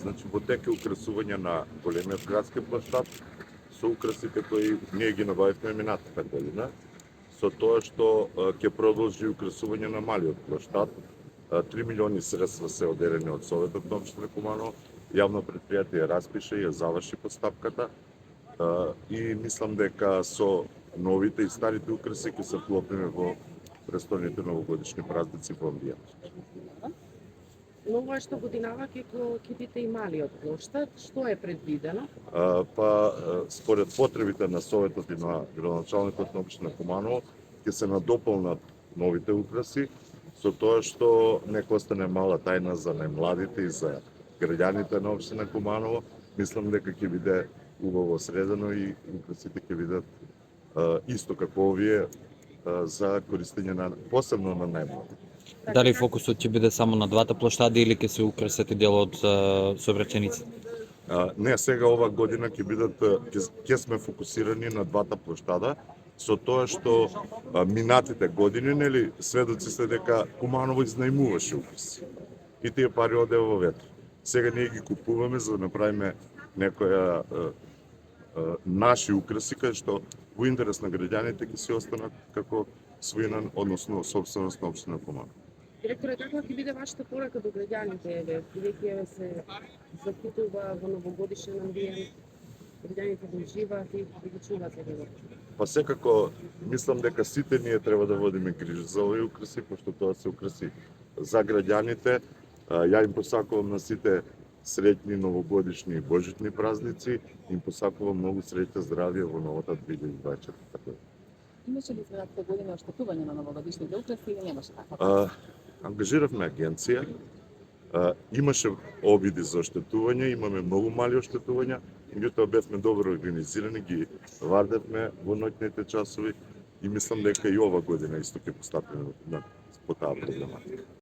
Значи, во тек е украсување на големиот градски площад со украсите кои ние ги набавивме минатата година, со тоа што ќе продолжи украсување на малиот площад. 3 милиони средства се одделени од Советот на општина Куманово, јавно предпријатие распише и ја заврши постапката и мислам дека со новите и старите украси ќе се вклопиме во престојните новогодишни празници во амбиентот. Но ова што годинава ќе биде и малиот площад, што е предвидено? Според потребите на Советот и на градоначалникот на општина Куманово ќе се надополнат новите украси со тоа што нека остане мала тајна за најмладите и за граѓаните на општина Куманово. Мислам дека ќе биде убаво средено и украсите ќе бидат исто како овие за користење на посебно на најмладите. Дали фокусот ќе биде само на двата площади или ќе се украсат и дел од сообраќајниците? Не, сега ова година ќе сме фокусирани на двата площада, со тоа што минатите години, нели, сведоци сте дека Куманово изнајмуваше украси. И тие пари одеа во ветер. Сега ние ги купуваме за да направиме некоја наши украси кај што во интерес на граѓаните ќе се останат како својина, односно собственост на општина Куманово. Директоре, каква ќе биде вашата порака до граѓаните, бидејќи се запитува во новогодишен амбиент, граѓаните да уживаат и да чуваат за Па секако, мислам дека сите ние треба да водиме грижа за овие украси, пошто тоа се украси за граѓаните. Ја им посакувам на сите среќни новогодишни и божитни празници, им посакувам многу среќа, здравје во новата 2024 година. Имаше ли следната година оштетување на новогодишните украси или немаше таква? Ангажиравме агенција, имаше обиди за оштетување, имаме многу мали оштетувања, меѓутоа бевме добро организирани, ги вардевме во ноќните часови и мислам дека и ова година исто ќе постапиме по таа проблематика.